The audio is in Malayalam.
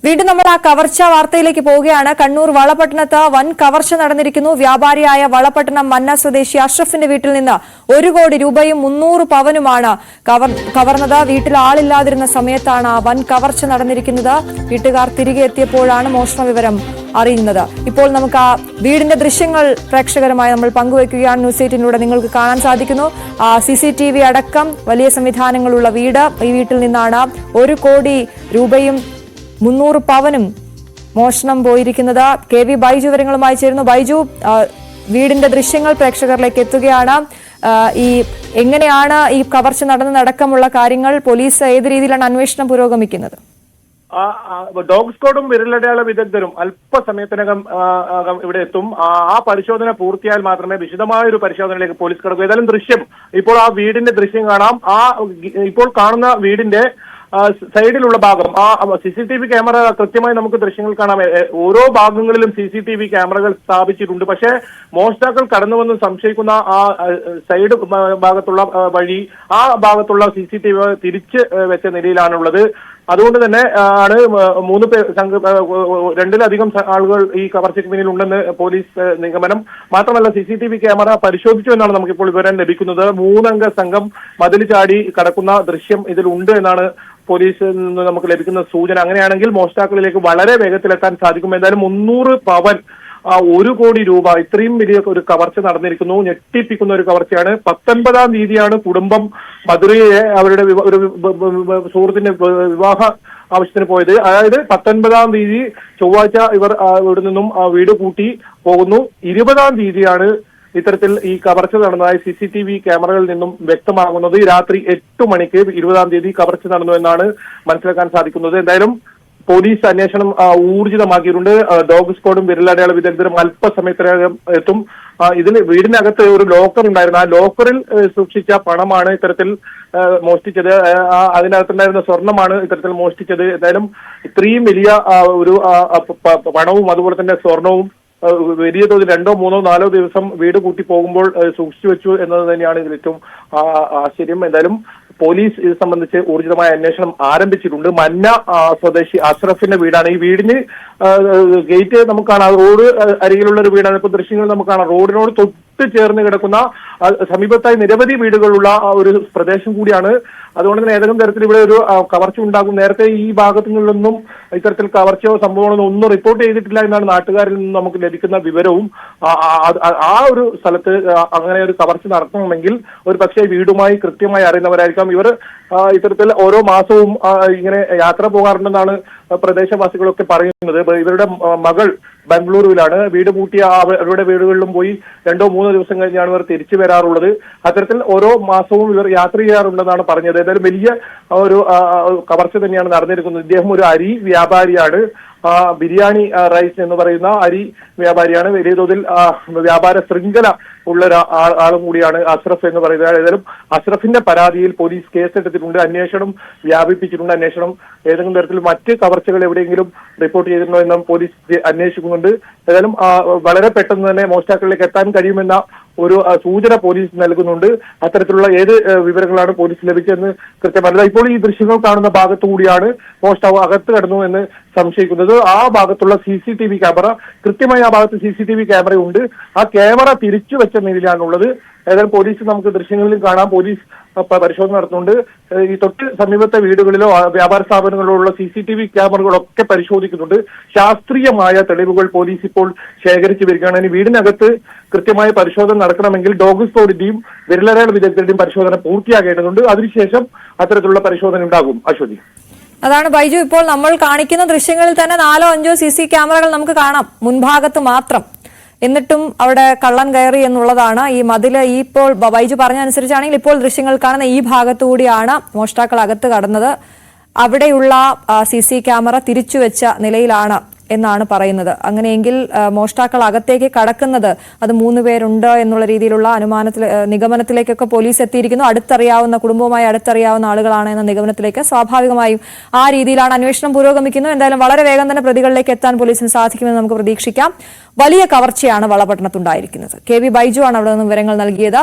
വീണ്ടും നമ്മൾ ആ കവർച്ച വാർത്തയിലേക്ക് പോവുകയാണ്. കണ്ണൂർ വളപട്ടണത്ത് വൻ കവർച്ച നടന്നിരിക്കുന്നു. വ്യാപാരിയായ വളപട്ടണം മന്ന സ്വദേശി അഷ്റഫിന്റെ വീട്ടിൽ നിന്ന് 1 കോടി രൂപയും 300 പവനുമാണ് കവർന്നത്. വീട്ടിൽ ആളില്ലാതിരുന്ന സമയത്താണ് ആ വൻ കവർച്ച നടന്നിരിക്കുന്നത്. വീട്ടുകാർ തിരികെ എത്തിയപ്പോഴാണ് മോഷണ വിവരം അറിയുന്നത്. ഇപ്പോൾ നമുക്ക് ആ വീടിന്റെ ദൃശ്യങ്ങൾ പ്രേക്ഷകരുമായി നമ്മൾ പങ്കുവയ്ക്കുകയാണ്. ന്യൂസ് 18ലൂടെ നിങ്ങൾക്ക് കാണാൻ സാധിക്കുന്നു. CCTV അടക്കം വലിയ സംവിധാനങ്ങളുള്ള വീട്. ഈ വീട്ടിൽ നിന്നാണ് 1 കോടി രൂപയും 300 പവനും മോഷണം പോയിരിക്കുന്നത്. KV ബൈജു വിവരങ്ങളുമായി ചേരുന്നു. ബൈജു, വീടിന്റെ ദൃശ്യങ്ങൾ പ്രേക്ഷകരിലേക്ക് എത്തുകയാണ്. ഈ എങ്ങനെയാണ് ഈ കവർച്ച നടന്നതടക്കമുള്ള കാര്യങ്ങൾ, പോലീസ് ഏത് രീതിയിലാണ് അന്വേഷണം പുരോഗമിക്കുന്നത്? ഡോഗ് സ്ക്വാഡും വിരലടയാള വിദഗ്ധരും അല്പസമയത്തിനകം ഇവിടെ എത്തും. ആ പരിശോധന പൂർത്തിയായാൽ മാത്രമേ വിശദമായ ഒരു പരിശോധനയിലേക്ക് പോലീസ് കടക്കൂ. ഏതായാലും ദൃശ്യം, ഇപ്പോൾ ആ വീടിന്റെ ദൃശ്യം കാണാം. ഇപ്പോൾ കാണുന്ന വീടിന്റെ സൈഡിലുള്ള ഭാഗം, CCTV ക്യാമറ കൃത്യമായി നമുക്ക് ദൃശ്യങ്ങൾ കാണാം. ഓരോ ഭാഗങ്ങളിലും CCTV ക്യാമറകൾ സ്ഥാപിച്ചിട്ടുണ്ട്. പക്ഷേ മോഷ്ടാക്കൾ കടന്നുവന്ന് സംശയിക്കുന്ന ആ സൈഡ് ഭാഗത്തുള്ള വഴി, ആ ഭാഗത്തുള്ള CCTV തിരിച്ച് വെച്ച നിലയിലാണുള്ളത്. അതുകൊണ്ട് തന്നെ ആണ് 3 പേർ 2-ലധികം ആളുകൾ ഈ കവർച്ചയ്ക്ക് പിന്നിലുണ്ടെന്ന് പോലീസ് നിഗമനം. മാത്രമല്ല CCTV ക്യാമറ പരിശോധിച്ചു എന്നാണ് നമുക്കിപ്പോൾ വിവരം ലഭിക്കുന്നത്. 3 അംഗ സംഘം മതിൽ ചാടി കടക്കുന്ന ദൃശ്യം ഇതിലുണ്ട് എന്നാണ് പോലീസിൽ നിന്ന് നമുക്ക് ലഭിക്കുന്ന സൂചന. അങ്ങനെയാണെങ്കിൽ മോഷ്ടാക്കളിലേക്ക് വളരെ വേഗത്തിലെത്താൻ സാധിക്കും. എന്തായാലും 300 പവൻ, 1 കോടി രൂപ, ഇത്രയും വലിയ ഒരു കവർച്ച നടന്നിരിക്കുന്നു. ഞെട്ടിപ്പിക്കുന്ന ഒരു കവർച്ചയാണ്. 19-ാം തീയതിയാണ് കുടുംബം മധുരയെ അവരുടെ ഒരു സുഹൃത്തിന്റെ വിവാഹ ആവശ്യത്തിന് പോയത്. അതായത് 19-ാം തീയതി ചൊവ്വാഴ്ച ഇവർ ഇവിടെ നിന്നും വീട് കൂട്ടി പോകുന്നു. 20-ാം തീയതിയാണ് ഇത്തരത്തിൽ ഈ കവർച്ച നടന്നതായി CCTV ക്യാമറകളിൽ നിന്നും വ്യക്തമാകുന്നത്. രാത്രി 8 മണിക്ക് 20-ാം തീയതി കവർച്ച നടന്നു എന്നാണ് മനസ്സിലാക്കാൻ സാധിക്കുന്നത്. എന്തായാലും പോലീസ് അന്വേഷണം ഊർജിതമാക്കിയിട്ടുണ്ട്. ഡോഗ് സ്ക്വാഡും വിരലടയാള വിദഗ്ധരും അല്പസമയത്തിനകം എത്തും. ഇതിന് വീടിനകത്ത് ഒരു ലോക്കർ ഉണ്ടായിരുന്നു. ആ ലോക്കറിൽ സൂക്ഷിച്ച പണമാണ് ഇത്തരത്തിൽ മോഷ്ടിച്ചത്. അതിനകത്തുണ്ടായിരുന്ന സ്വർണമാണ് ഇത്തരത്തിൽ മോഷ്ടിച്ചത്. എന്തായാലും ഇത്രയും വലിയ ഒരു പണവും അതുപോലെ തന്നെ സ്വർണവും വലിയ തോതിൽ 2, 3, 4 ദിവസം വീട് കൂട്ടി പോകുമ്പോൾ സൂക്ഷിച്ചു വെച്ചു എന്നത് തന്നെയാണ് ഇതിൽ ഏറ്റവും ആശ്ചര്യം. എന്തായാലും പോലീസ് ഇത് സംബന്ധിച്ച് ഊർജിതമായ അന്വേഷണം ആരംഭിച്ചിട്ടുണ്ട്. മന്ന സ്വദേശി അഷ്റഫിന്റെ വീടാണ്. ഈ വീടിന് ഗേറ്റ് നമുക്ക് കാണാം. റോഡ് അരികിലുള്ള ഒരു വീടാണ്. ഇപ്പൊ ദൃശ്യങ്ങൾ നമുക്ക് കാണാം. റോഡിനോട് തൊട്ട് ചേർന്ന് കിടക്കുന്ന സമീപത്തായി നിരവധി വീടുകളുള്ള ഒരു പ്രദേശം കൂടിയാണ്. അതുകൊണ്ട് തന്നെ ഏതെങ്കിലും തരത്തിൽ ഇവിടെ ഒരു കവർച്ച ഉണ്ടാകും. നേരത്തെ ഈ ഭാഗത്തു നിന്നൊന്നും ഇത്തരത്തിൽ കവർച്ചയോ സംഭവങ്ങളോ ഒന്നും റിപ്പോർട്ട് ചെയ്തിട്ടില്ല എന്നാണ് നാട്ടുകാരിൽ നിന്ന് നമുക്ക് ലഭിക്കുന്ന വിവരവും. ആ ഒരു സ്ഥലത്ത് അങ്ങനെ ഒരു കവർച്ച നടത്തണമെങ്കിൽ ഒരു പക്ഷേ വീടുമായി കൃത്യമായി അറിയുന്നവരായിരിക്കാം. ഇവർ ഇത്തരത്തിൽ ഓരോ മാസവും ഇങ്ങനെ യാത്ര പോകാറുണ്ടെന്നാണ് പ്രദേശവാസികളൊക്കെ പറയുന്നത്. ഇവരുടെ മകൾ ബാംഗ്ലൂരുവിലാണ്. വീട് പൂട്ടിയ അവരുടെ വീടുകളിലും പോയി 2-3 ദിവസം കഴിഞ്ഞാണ് ഇവർ തിരിച്ചു വരാറുള്ളത്. അത്തരത്തിൽ ഓരോ മാസവും ഇവർ യാത്ര ചെയ്യാറുണ്ടെന്നാണ് പറഞ്ഞത്. ഏതായാലും വലിയ ഒരു കവർച്ച തന്നെയാണ് നടന്നിരിക്കുന്നത്. ഇദ്ദേഹം ഒരു അരി വ്യാപാരിയാണ്. ബിരിയാണി റൈസ് എന്ന് പറയുന്ന അരി വ്യാപാരിയാണ്. വലിയ തോതിൽ വ്യാപാര ശൃംഖല ഉള്ള ആളും കൂടിയാണ് അഷ്റഫ് എന്ന് പറയുന്നത്. ഏതായാലും അഷ്റഫിന്റെ പരാതിയിൽ പോലീസ് കേസെടുത്തിട്ടുണ്ട്. അന്വേഷണം വ്യാപിപ്പിച്ചിട്ടുണ്ട്. അന്വേഷണം ഏതെങ്കിലും തരത്തിൽ മറ്റ് കവർച്ചകൾ എവിടെയെങ്കിലും റിപ്പോർട്ട് ചെയ്തിട്ടുണ്ടോ എന്നും പോലീസ് അന്വേഷിക്കുന്നുണ്ട്. ഏതായാലും വളരെ പെട്ടെന്ന് തന്നെ മോഷ്ടാക്കളിലേക്ക് എത്താൻ കഴിയുമെന്ന ഒരു സൂചന പോലീസ് നൽകുന്നുണ്ട്. അത്തരത്തിലുള്ള ഏത് വിവരങ്ങളാണ് പോലീസ് ലഭിച്ചതെന്ന് കൃത്യമല്ല. ഇപ്പോൾ ഈ ദൃശ്യങ്ങൾ കാണുന്ന ഭാഗത്തു കൂടിയാണ് മോഷ്ടാവ് അകത്ത് കടന്നു എന്ന് സംശയിക്കുന്നത്. ആ ഭാഗത്തുള്ള CCTV ക്യാമറ, കൃത്യമായി ആ ഭാഗത്ത് CCTV ക്യാമറയുണ്ട്. ആ ക്യാമറ തിരിച്ചു വെച്ച നിലയിലാണുള്ളത്. ഏതായാലും പോലീസ് നമുക്ക് ദൃശ്യങ്ങളിലും കാണാം. പോലീസ് പരിശോധന നടത്തുന്നുണ്ട്. ഈ തൊട്ട് സമീപത്തെ വീടുകളിലോ വ്യാപാര സ്ഥാപനങ്ങളിലോ ഉള്ള CCTV ക്യാമറകളൊക്കെ പരിശോധിക്കുന്നുണ്ട്. ശാസ്ത്രീയമായ തെളിവുകൾ പോലീസ് ഇപ്പോൾ ശേഖരിച്ചു വരികയാണ്. ഇനി വീടിനകത്ത് കൃത്യമായ പരിശോധന നടക്കണമെങ്കിൽ ഡോഗ് സ്ക്വാഡിന്റെയും വിരലടയാള വിദഗ്ധരുടെയും പരിശോധന പൂർത്തിയാകേണ്ടതുണ്ട്. അതിനുശേഷം അത്തരത്തിലുള്ള പരിശോധന ഉണ്ടാകും. അശ്വതി, അതാണ് ബൈജു. ഇപ്പോൾ നമ്മൾ കാണിക്കുന്ന ദൃശ്യങ്ങളിൽ തന്നെ 4-5 CC ക്യാമറകൾ നമുക്ക് കാണാം, മുൻഭാഗത്ത് മാത്രം. എന്നിട്ടും അവിടെ കള്ളൻ കയറി എന്നുള്ളതാണ്. ഈ മതില് ഇപ്പോൾ ബൈജു പറഞ്ഞ അനുസരിച്ചാണെങ്കിൽ ഇപ്പോൾ ദൃശ്യങ്ങൾ കാണുന്ന ഈ ഭാഗത്തുകൂടിയാണ് മോഷ്ടാക്കൾ അകത്ത് കടന്നത്. അവിടെയുള്ള CC ക്യാമറ തിരിച്ചുവെച്ച നിലയിലാണ് എന്നാണ് പറയുന്നത്. അങ്ങനെയെങ്കിൽ മോഷ്ടാക്കൾ അകത്തേക്ക് കടക്കുന്നത് അത് 3 പേരുണ്ട് എന്നുള്ള രീതിയിലുള്ള നിഗമനത്തിലേക്കൊക്കെ പോലീസ് എത്തിയിരിക്കുന്നു. അടുത്തറിയാവുന്ന, കുടുംബവുമായി അടുത്തറിയാവുന്ന ആളുകളാണ് എന്ന നിഗമനത്തിലേക്ക് സ്വാഭാവികമായും ആ രീതിയിലാണ് അന്വേഷണം പുരോഗമിക്കുന്നത്. എന്തായാലും വളരെ വേഗം തന്നെ പ്രതികളിലേക്ക് എത്താൻ പോലീസിന് സാധിക്കുമെന്ന് നമുക്ക് പ്രതീക്ഷിക്കാം. വലിയ കവർച്ചയാണ് വളപട്ടണത്തുണ്ടായിരിക്കുന്നത്. KV ബൈജു ആണ് അവിടെ നിന്ന് വിവരങ്ങൾ നൽകിയത്.